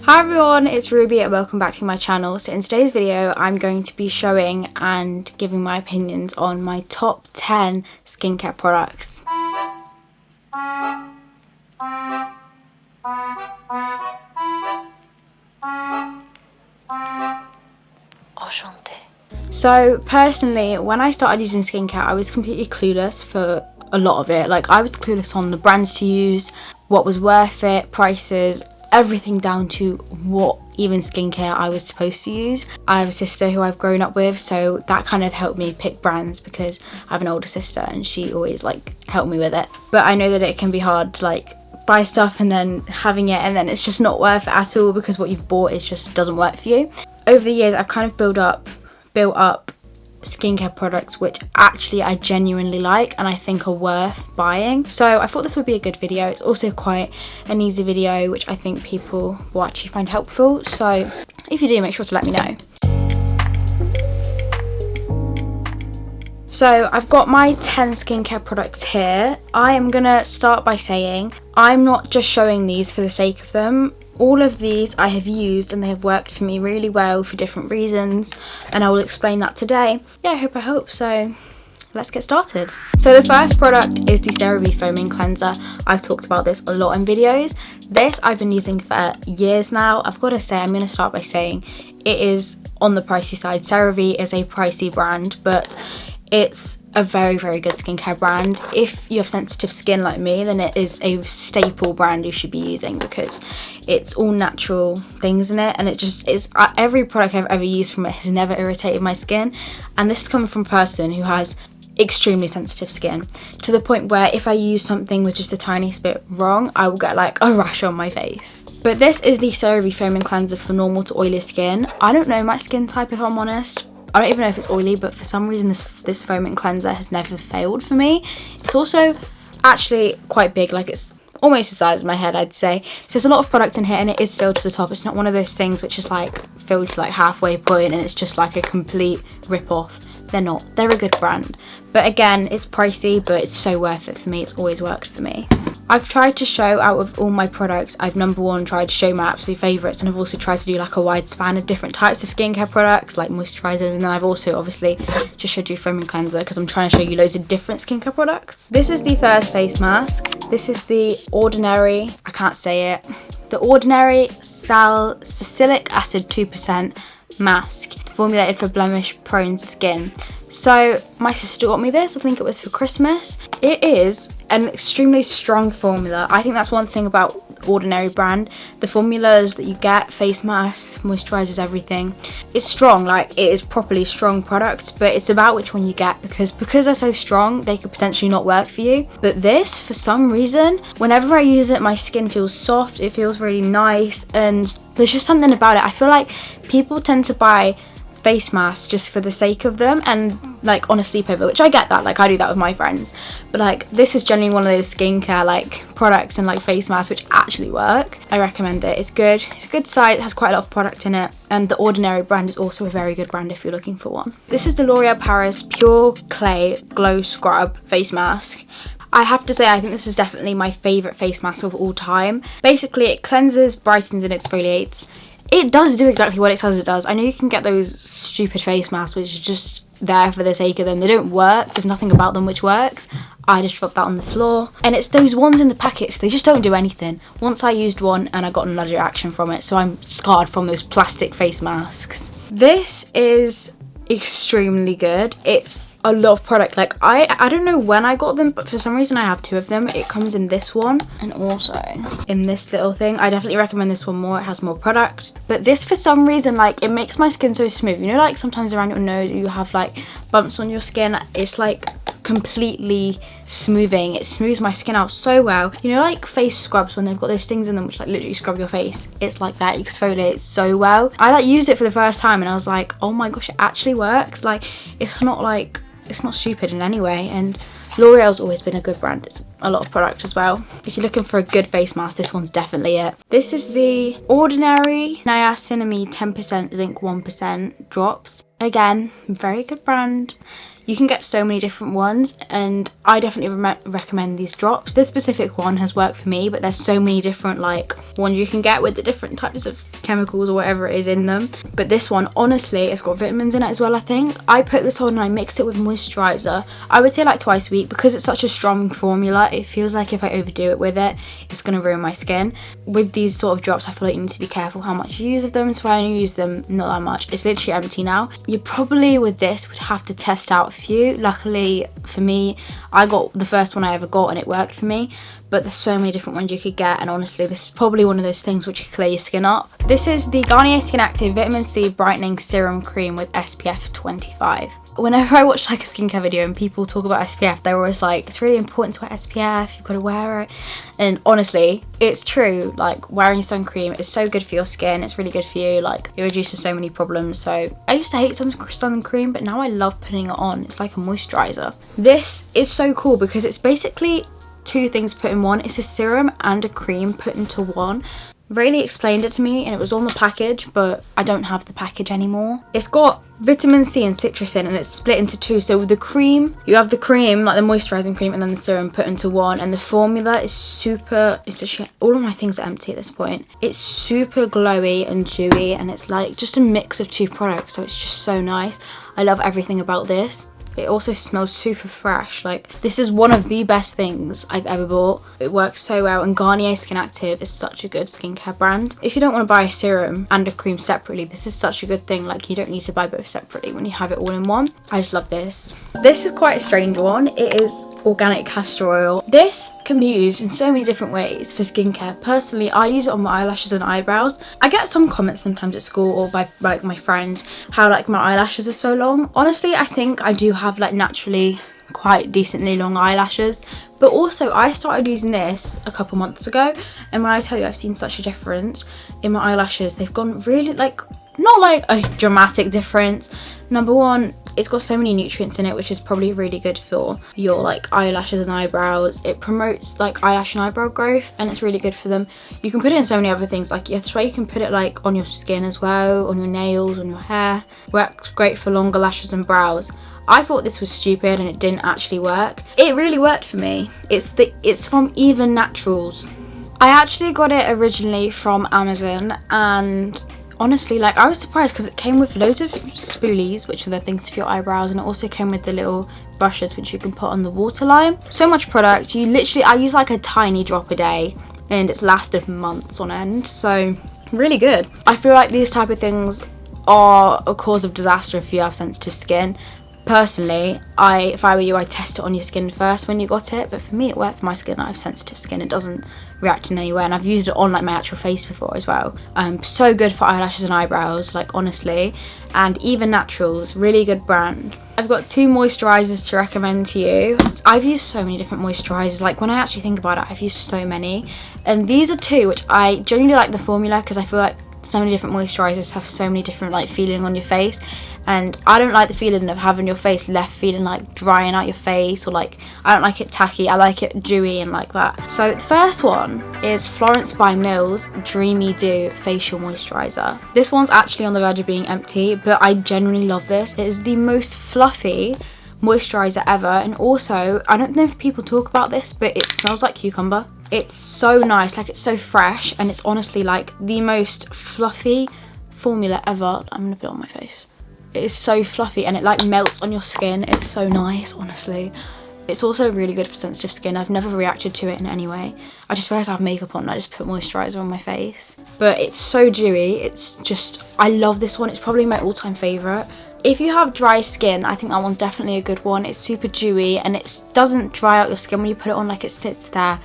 Hi everyone, it's Ruby and welcome back to my channel. So in today's video I'm going to be showing and giving my opinions on my top 10 skincare products. So personally, when I started using skincare, I was completely clueless for a lot of it. Like, I was clueless on the brands to use, what was worth it, prices, everything down to what even skincare I was supposed to use. I have a sister who I've grown up with, so that kind of helped me pick brands because I have an older sister and she always helped me with it. But I know that it can be hard to buy stuff and then having it and then it's just not worth it at all because what you've bought just doesn't work for you. Over the years I've kind of built up skincare products which actually I genuinely like and I think are worth buying. So I thought this would be a good video. It's also quite an easy video which I think people will actually find helpful. So if you do, make sure to let me know. So I've got my 10 skincare products here. I am gonna start by saying I'm not just showing these for the sake of them. All of these I have used and they have worked for me really well for different reasons, and I will explain that today. Yeah, I hope so. Let's get started. So the first product is the CeraVe Foaming Cleanser. I've talked about this a lot in videos. This I've been using for years now. I've got to say, I'm going to start by saying it is on the pricey side. CeraVe is a pricey brand, but it's a very, very good skincare brand. If you have sensitive skin like me, then it is a staple brand you should be using because it's all natural things in it, and it just is. Every product I've ever used from it has never irritated my skin, and this is coming from a person who has extremely sensitive skin to the point where if I use something with just a tiny bit wrong, I will get a rash on my face. But this is the CeraVe Foaming Cleanser for normal to oily skin. I don't know my skin type, if I'm honest. I don't even know if it's oily, but for some reason this foaming cleanser has never failed for me. It's also actually quite big, it's almost the size of my head, I'd say. So there's a lot of product in here and it is filled to the top. It's not one of those things which is filled to halfway point and it's just a complete rip-off. They're not. They're a good brand. But again, it's pricey, but it's so worth it for me. It's always worked for me. I've tried to show, out of all my products, I've number one tried to show my absolute favourites, and I've also tried to do a wide span of different types of skincare products like moisturisers, and then I've also obviously just showed you foaming cleanser because I'm trying to show you loads of different skincare products. This is the first face mask. This is the Ordinary, I can't say it, the Ordinary Salicylic Acid 2% mask formulated for blemish prone skin. So my sister got me this, I think it was for Christmas. It is an extremely strong formula. I think that's one thing about Ordinary brand. The formulas that you get, face masks, moisturizers, everything, it's strong. It is properly strong products, but it's about which one you get because they're so strong, they could potentially not work for you. But this, for some reason, whenever I use it, my skin feels soft, it feels really nice, and there's just something about it. I feel like people tend to buy face masks just for the sake of them and on a sleepover, which I get that, I do that with my friends, but this is generally one of those skincare products and face masks which actually work. I recommend it. It's good. It's a good site. It has quite a lot of product in it, and the Ordinary brand is also a very good brand if you're looking for one. This is the L'Oreal Paris Pure Clay Glow Scrub face mask. I have to say, I think this is definitely my favourite face mask of all time. Basically, it cleanses, brightens and exfoliates. It does do exactly what it says it does. I know you can get those stupid face masks which are just there for the sake of them. They don't work. There's nothing about them which works. I just dropped that on the floor. And it's those ones in the packets, they just don't do anything. Once I used one and I got an allergic reaction from it, so I'm scarred from those plastic face masks. This is extremely good. It's a lot of product. I don't know when I got them, but for some reason I have two of them. It comes in this one and also in this little thing. I definitely recommend this one more. It has more product, but this, for some reason, it makes my skin so smooth. You know, sometimes around your nose you have bumps on your skin. It's completely smoothing. It smooths my skin out so well. You know, face scrubs when they've got those things in them which literally scrub your face. It's like that. It exfoliates so well. I used it for the first time and I was like, oh my gosh, it actually works. It's not stupid in any way, and L'Oreal's always been a good brand. It's a lot of product as well. If you're looking for a good face mask, this one's definitely it. This is the Ordinary Niacinamide 10% Zinc 1% drops. Again, very good brand. You can get so many different ones, and I definitely recommend these drops. This specific one has worked for me, but there's so many different like ones you can get with the different types of chemicals or whatever it is in them. But this one, honestly, it's got vitamins in it as well, I think. I put this on and I mixed it with moisturizer. I would say like twice a week, because it's such a strong formula. It feels like if I overdo it with it, it's going to ruin my skin. With these sort of drops, I feel like you need to be careful how much you use of them, so I only use them not that much. It's literally empty now. You probably with this would have to test out few. Luckily for me, I got the first one I ever got and it worked for me, but there's so many different ones you could get, and honestly this is probably one of those things which could clear your skin up. This is the Garnier Skin Active Vitamin C Brightening Serum Cream with SPF 25. Whenever I watch like a skincare video and people talk about SPF, they're always like, it's really important to wear SPF, you've got to wear it. And honestly, it's true. Like, wearing sun cream is so good for your skin. It's really good for you. Like, it reduces so many problems. So I used to hate sun cream, but now I love putting it on. It's like a moisturizer. This is so cool because it's basically two things put in one. It's a serum and a cream put into one. Really explained it to me, and it was on the package, but I don't have the package anymore. It's got vitamin C and citrus in, and it's split into two. So with the cream, you have the cream, like the moisturizing cream, and then the serum put into one, and the formula is super, it's literally, all of my things are empty at this point. It's super glowy and dewy, and it's like just a mix of two products, so it's just so nice. I love everything about this. It also smells super fresh. Like, this is one of the best things I've ever bought. It works so well, and Garnier Skin Active is such a good skincare brand. If you don't want to buy a serum and a cream separately, this is such a good thing. Like, you don't need to buy both separately when you have it all in one. I just love this. This is quite a strange one. It is organic castor oil. This can be used in so many different ways for skincare. Personally, I use it on my eyelashes and eyebrows. I get some comments sometimes at school or by like my friends how like my eyelashes are so long. Honestly, I think I do have like naturally quite decently long eyelashes, but also I started using this a couple months ago, and when I tell you I've seen such a difference in my eyelashes, they've gone really, like, not like a dramatic difference. Number one, it's got so many nutrients in it, which is probably really good for your like eyelashes and eyebrows. It promotes like eyelash and eyebrow growth, and it's really good for them. You can put it in so many other things, like that's why you can put it like on your skin as well, on your nails, on your hair. Works great for longer lashes and brows. I thought this was stupid and it didn't actually work. It really worked for me. It's from Even Naturals. I actually got it originally from Amazon, and honestly, like, I was surprised because it came with loads of spoolies, which are the things for your eyebrows, and it also came with the little brushes which you can put on the waterline. So much product. I use like a tiny drop a day, and it's lasted months on end, so really good. I feel like these type of things are a cause of disaster if you have sensitive skin. Personally, if I were you, I'd test it on your skin first when you got it, but for me it worked for my skin. I have sensitive skin, it doesn't react in any way, and I've used it on like my actual face before as well. So good for eyelashes and eyebrows, like, honestly. And Even Naturals, really good brand. I've got two moisturizers to recommend to you. I've used so many different moisturizers, like when I actually think about it, I've used so many, and these are two which I genuinely like the formula, because I feel like so many different moisturizers have so many different like feeling on your face, and I don't like the feeling of having your face left feeling like drying out your face, or like, I don't like it tacky. I like it dewy and like that. So the first one is Florence by Mills Dreamy Dew Facial Moisturizer. This one's actually on the verge of being empty, but I genuinely love this. It is the most fluffy moisturizer ever, and also, I don't know if people talk about this, but it smells like cucumber. It's so nice, like, it's so fresh, and it's honestly like the most fluffy formula ever. I'm gonna put it on my face. It is so fluffy, and it like melts on your skin. It's so nice, honestly. It's also really good for sensitive skin. I've never reacted to it in any way. I just realised I have makeup on and I just put moisturiser on my face. But it's so dewy. It's just, I love this one. It's probably my all-time favourite. If you have dry skin, I think that one's definitely a good one. It's super dewy, and it doesn't dry out your skin when you put it on. Like, it sits there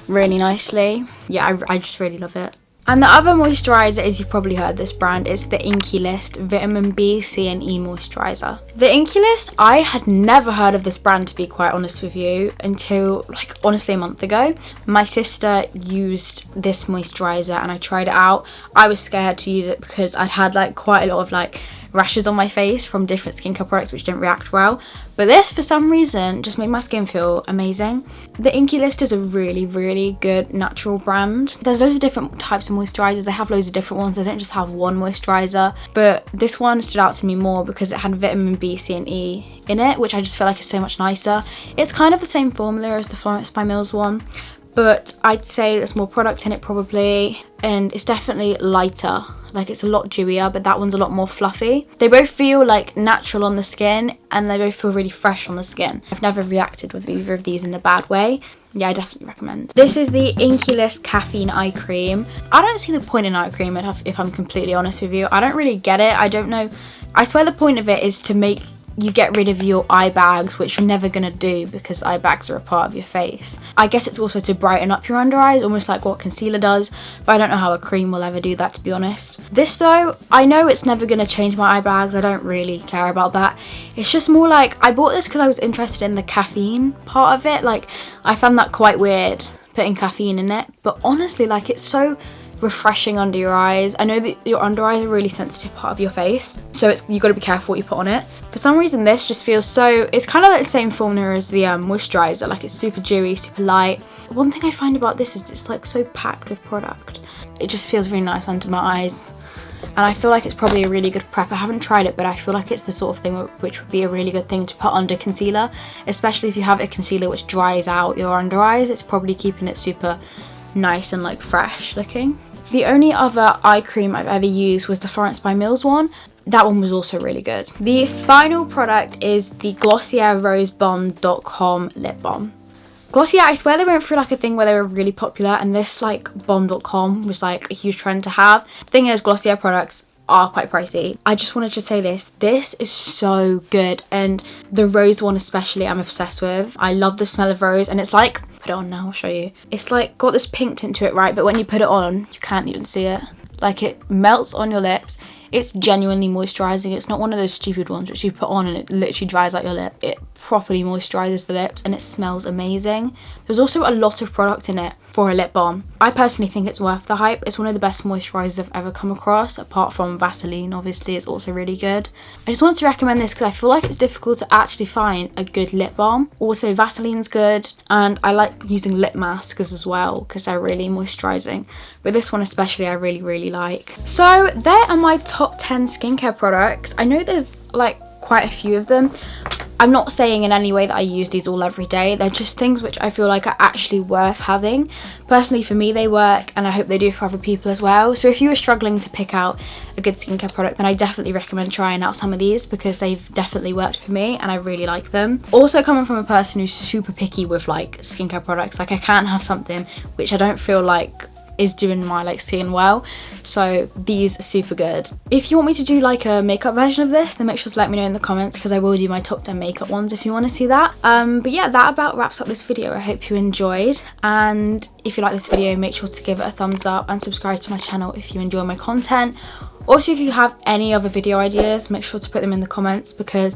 really nicely. Yeah, I just really love it. And the other moisturiser is, you've probably heard this brand, it's the Inkey List Vitamin B, C and E Moisturiser. The Inkey List, I had never heard of this brand, to be quite honest with you, until like honestly a month ago. My sister used this moisturiser and I tried it out. I was scared to use it because I'd had like quite a lot of like rashes on my face from different skincare products which didn't react well. But this, for some reason, just made my skin feel amazing. The Inky List is a really, really good natural brand. There's loads of different types of moisturisers. They have loads of different ones. They don't just have one moisturiser. But this one stood out to me more because it had vitamin B, C and E in it, which I just feel like is so much nicer. It's kind of the same formula as the Florence by Mills one, but I'd say there's more product in it probably, and it's definitely lighter. Like, it's a lot dewier, but that one's a lot more fluffy. They both feel like natural on the skin, and they both feel really fresh on the skin. I've never reacted with either of these in a bad way. Yeah, I definitely recommend. This is the Inky List Caffeine Eye Cream. I don't see the point in eye cream, if I'm completely honest with you. I don't really get it. I don't know. I swear the point of it is to make you get rid of your eye bags, which you're never gonna do because eye bags are a part of your face. I guess it's also to brighten up your under eyes, almost like what concealer does, but I don't know how a cream will ever do that, to be honest. This though, I know it's never gonna change my eye bags. I don't really care about that. It's just more like, I bought this because I was interested in the caffeine part of it. Like, I found that quite weird, putting caffeine in it, but honestly, like, it's so refreshing under your eyes. I know that your under eyes are a really sensitive part of your face, so you've got to be careful what you put on it. For some reason this just feels so, it's kind of like the same formula as the moisturiser. Like, it's super dewy, super light. One thing I find about this is it's like so packed with product. It just feels really nice under my eyes, and I feel like it's probably a really good prep. I haven't tried it, but I feel like it's the sort of thing which would be a really good thing to put under concealer, especially if you have a concealer which dries out your under eyes. It's probably keeping it super nice and like fresh looking. The only other eye cream I've ever used was the Florence by Mills one. That one was also really good. The final product is the Glossier Rosebomb.com lip balm. Glossier, I swear they went through like a thing where they were really popular, and this like bomb.com was like a huge trend to have. The thing is, Glossier products are quite pricey. I just wanted to say this is so good, and the rose one especially I'm obsessed with. I love the smell of rose, and it's like, put it on now, I'll show you. It's like got this pink tint to it, right? But when you put it on, you can't even see it. Like, it melts on your lips. It's genuinely moisturising. It's not one of those stupid ones which you put on and it literally dries out your lip. It properly moisturises the lips, and it smells amazing. There's also a lot of product in it for a lip balm. I personally think it's worth the hype. It's one of the best moisturisers I've ever come across, apart from Vaseline, obviously. It's also really good. I just wanted to recommend this because I feel like it's difficult to actually find a good lip balm. Also, Vaseline's good, and I like using lip masks as well because they're really moisturising. But this one especially I really, really like. So there are my top 10 skincare products. I know there's like quite a few of them. I'm not saying in any way that I use these all every day. They're just things which I feel like are actually worth having. Personally, for me, they work, and I hope they do for other people as well. So if you were struggling to pick out a good skincare product, then I definitely recommend trying out some of these because they've definitely worked for me and I really like them. Also, coming from a person who's super picky with like skincare products, like I can't have something which I don't feel like is doing my like skin well, so these are super good. If you want me to do like a makeup version of this, then make sure to let me know in the comments because I will do my top 10 makeup ones if you want to see that. But yeah, that about wraps up this video. I hope you enjoyed, and if you like this video, make sure to give it a thumbs up and subscribe to my channel if you enjoy my content. Also, if you have any other video ideas, make sure to put them in the comments because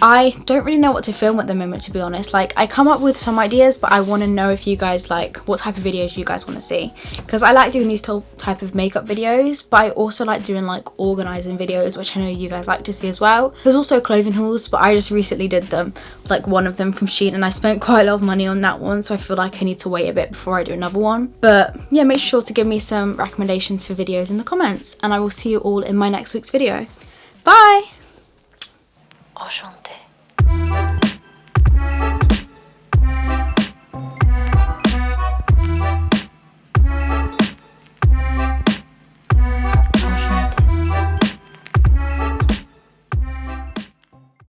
I don't really know what to film at the moment, to be honest. Like, I come up with some ideas, but I want to know if you guys like what type of videos you guys want to see, because I like doing these type of makeup videos, but I also like doing like organizing videos, which I know you guys like to see as well. There's also clothing hauls, but I just recently did them, like one of them from Shein, and I spent quite a lot of money on that one, so I feel like I need to wait a bit before I do another one. But yeah, make sure to give me some recommendations for videos in the comments, and I will see you all in my next week's video. Bye! Enchanté.